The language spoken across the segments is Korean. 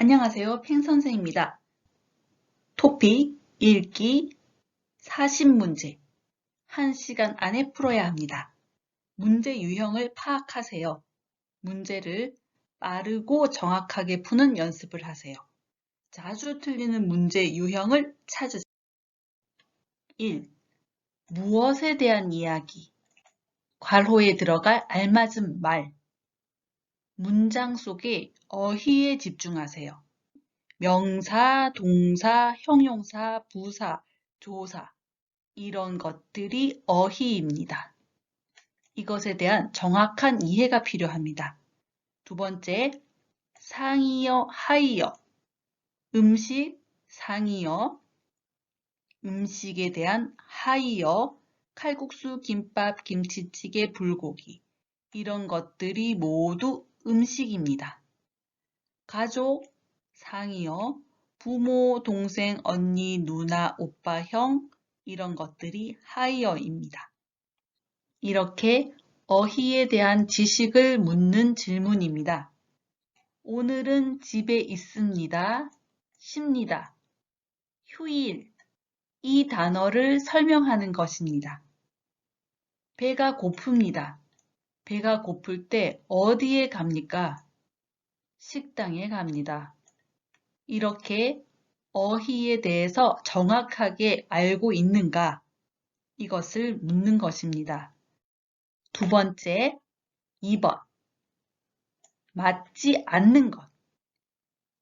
안녕하세요. 팽선생입니다. 토픽 읽기 40문제 1시간 안에 풀어야 합니다. 문제 유형을 파악하세요. 문제를 빠르고 정확하게 푸는 연습을 하세요. 자주 틀리는 문제 유형을 찾으세요. 1. 무엇에 대한 이야기? 괄호에 들어갈 알맞은 말. 문장 속의 어휘에 집중하세요. 명사, 동사, 형용사, 부사, 조사 이런 것들이 어휘입니다. 이것에 대한 정확한 이해가 필요합니다. 두 번째, 상이어, 하이어, 음식, 상이어, 음식에 대한 하이어, 칼국수, 김밥, 김치찌개, 불고기 이런 것들이 모두 음식입니다. 가족, 상이어, 부모, 동생, 언니, 누나, 오빠, 형 이런 것들이 하이어입니다. 이렇게 어휘에 대한 지식을 묻는 질문입니다. 오늘은 집에 있습니다. 쉽니다. 휴일 이 단어를 설명하는 것입니다. 배가 고픕니다. 배가 고플 때 어디에 갑니까? 식당에 갑니다. 이렇게 어휘에 대해서 정확하게 알고 있는가? 이것을 묻는 것입니다. 두 번째, 2번. 맞지 않는 것,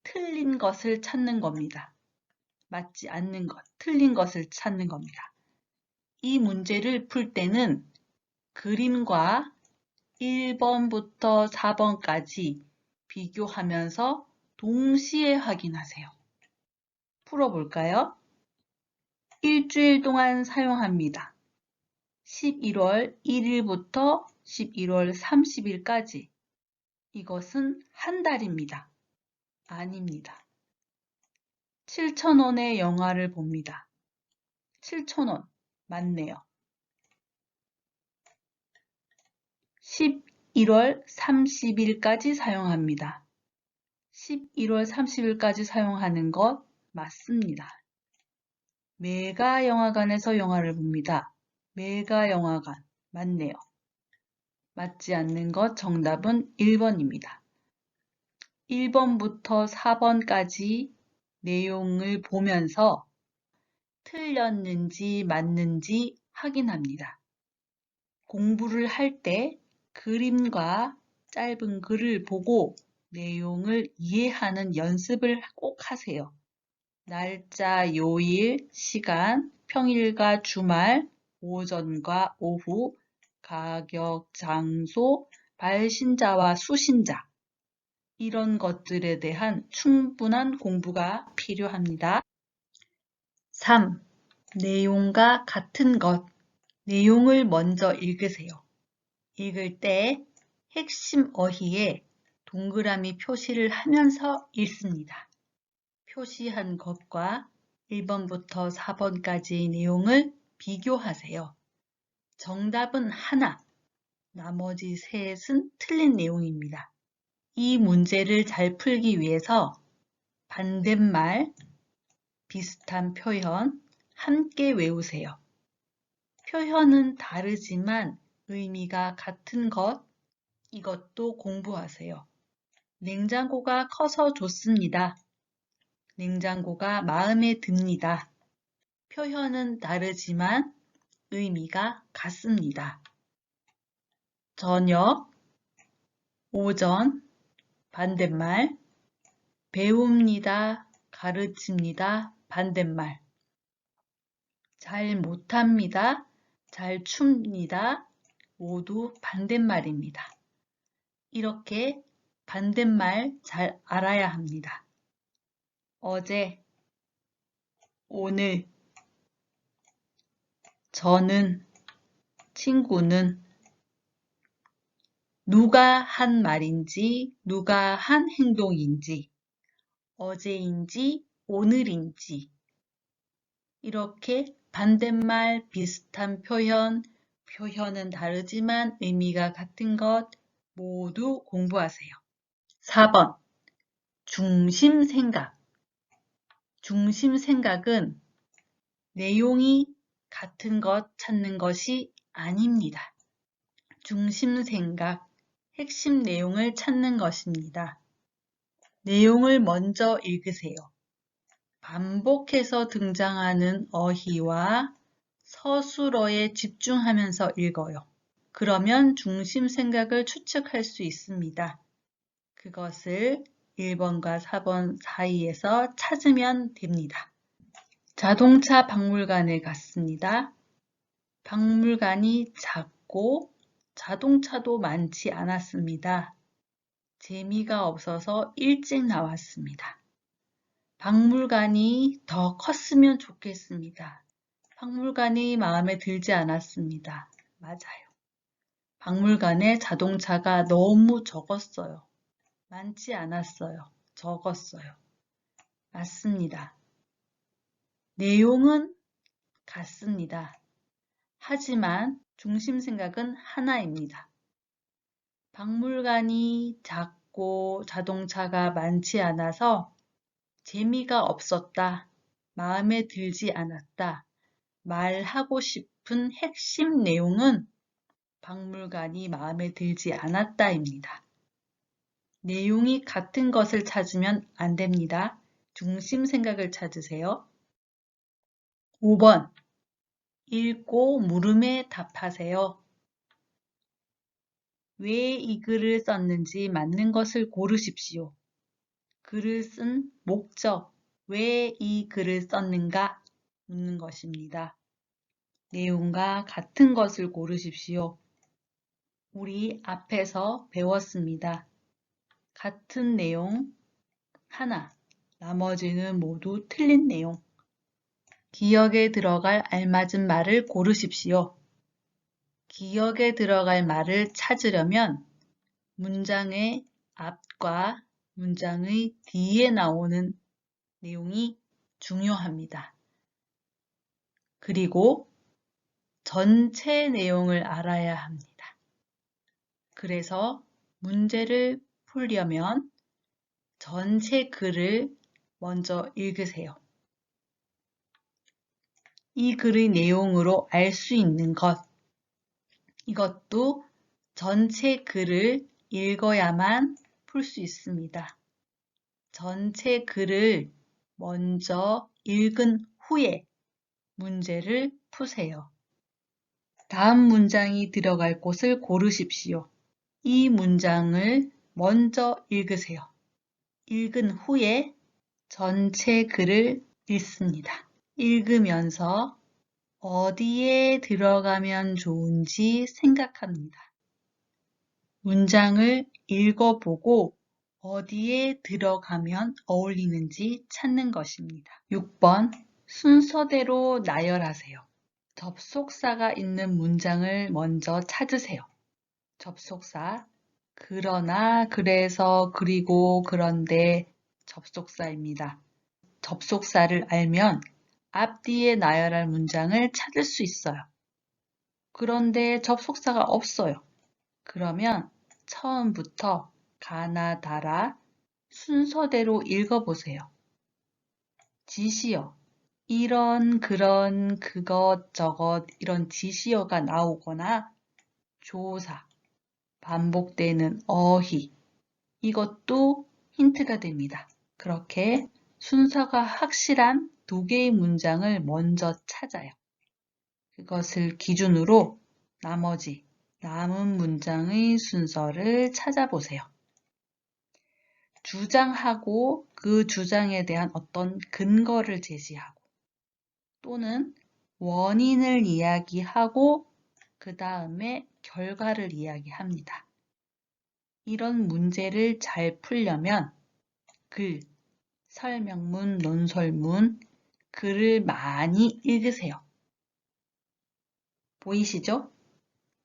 틀린 것을 찾는 겁니다. 맞지 않는 것, 틀린 것을 찾는 겁니다. 이 문제를 풀 때는 그림과 1번부터 4번까지 비교하면서 동시에 확인하세요. 풀어볼까요? 일주일 동안 사용합니다. 11월 1일부터 11월 30일까지. 이것은 한 달입니다. 아닙니다. 7,000원의 영화를 봅니다. 7,000원. 맞네요. 11월 30일까지 사용합니다. 11월 30일까지 사용하는 것 맞습니다. 메가 영화관에서 영화를 봅니다. 메가 영화관. 맞네요. 맞지 않는 것 정답은 1번입니다. 1번부터 4번까지 내용을 보면서 틀렸는지 맞는지 확인합니다. 공부를 할 때 그림과 짧은 글을 보고 내용을 이해하는 연습을 꼭 하세요. 날짜, 요일, 시간, 평일과 주말, 오전과 오후, 가격, 장소, 발신자와 수신자 이런 것들에 대한 충분한 공부가 필요합니다. 3. 내용과 같은 것. 내용을 먼저 읽으세요. 읽을 때 핵심 어휘에 동그라미 표시를 하면서 읽습니다. 표시한 것과 1번부터 4번까지의 내용을 비교하세요. 정답은 하나, 나머지 셋은 틀린 내용입니다. 이 문제를 잘 풀기 위해서 반대말, 비슷한 표현 함께 외우세요. 표현은 다르지만 의미가 같은 것, 이것도 공부하세요. 냉장고가 커서 좋습니다. 냉장고가 마음에 듭니다. 표현은 다르지만 의미가 같습니다. 저녁, 오전, 반대말, 배웁니다, 가르칩니다, 반대말. 잘 못합니다, 잘 춥니다, 모두 반대말입니다. 이렇게 반대말 잘 알아야 합니다. 어제, 오늘, 저는, 친구는 누가 한 말인지, 누가 한 행동인지, 어제인지, 오늘인지 이렇게 반대말, 비슷한 표현, 표현은 다르지만 의미가 같은 것 모두 공부하세요. 4번. 중심 생각. 중심 생각은 내용이 같은 것 찾는 것이 아닙니다. 중심 생각, 핵심 내용을 찾는 것입니다. 내용을 먼저 읽으세요. 반복해서 등장하는 어휘와 서술어에 집중하면서 읽어요. 그러면 중심 생각을 추측할 수 있습니다. 그것을 1번과 4번 사이에서 찾으면 됩니다. 자동차 박물관에 갔습니다. 박물관이 작고 자동차도 많지 않았습니다. 재미가 없어서 일찍 나왔습니다. 박물관이 더 컸으면 좋겠습니다. 박물관이 마음에 들지 않았습니다. 맞아요. 박물관에 자동차가 너무 적었어요. 많지 않았어요. 적었어요. 맞습니다. 내용은 같습니다. 하지만 중심 생각은 하나입니다. 박물관이 작고 자동차가 많지 않아서 재미가 없었다, 마음에 들지 않았다, 말하고 싶은 핵심 내용은 박물관이 마음에 들지 않았다입니다. 내용이 같은 것을 찾으면 안 됩니다. 중심 생각을 찾으세요. 5번. 읽고 물음에 답하세요. 왜 이 글을 썼는지 맞는 것을 고르십시오. 글을 쓴 목적, 왜 이 글을 썼는가 묻는 것입니다. 내용과 같은 것을 고르십시오. 우리 앞에서 배웠습니다. 같은 내용 하나, 나머지는 모두 틀린 내용. 기억에 들어갈 알맞은 말을 고르십시오. 기억에 들어갈 말을 찾으려면 문장의 앞과 문장의 뒤에 나오는 내용이 중요합니다. 그리고 전체 내용을 알아야 합니다. 그래서 문제를 풀려면 전체 글을 먼저 읽으세요. 이 글의 내용으로 알 수 있는 것, 이것도 전체 글을 읽어야만 풀 수 있습니다. 전체 글을 먼저 읽은 후에 문제를 푸세요. 다음 문장이 들어갈 곳을 고르십시오. 이 문장을 먼저 읽으세요. 읽은 후에 전체 글을 읽습니다. 읽으면서 어디에 들어가면 좋은지 생각합니다. 문장을 읽어보고 어디에 들어가면 어울리는지 찾는 것입니다. 6번. 순서대로 나열하세요. 접속사가 있는 문장을 먼저 찾으세요. 접속사, 그러나, 그래서, 그리고, 그런데 접속사입니다. 접속사를 알면 앞뒤에 나열할 문장을 찾을 수 있어요. 그런데 접속사가 없어요. 그러면 처음부터 가나다라 순서대로 읽어보세요. 지시어, 이런, 그런, 그것, 저것 이런 지시어가 나오거나 조사, 반복되는 어휘, 이것도 힌트가 됩니다. 그렇게 순서가 확실한 2개의 문장을 먼저 찾아요. 그것을 기준으로 나머지 남은 문장의 순서를 찾아보세요. 주장하고 그 주장에 대한 어떤 근거를 제시하고 또는 원인을 이야기하고 그 다음에 결과를 이야기합니다. 이런 문제를 잘 풀려면 글, 설명문, 논설문, 글을 많이 읽으세요. 보이시죠?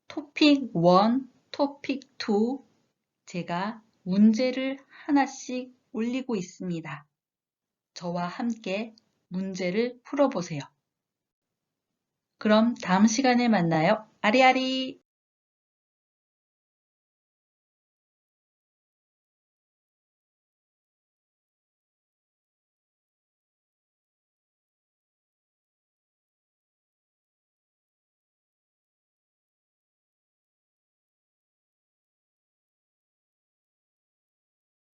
토픽 1, 토픽 2 제가 문제를 하나씩 올리고 있습니다. 저와 함께 문제를 풀어보세요. 그럼 다음 시간에 만나요. 아리아리!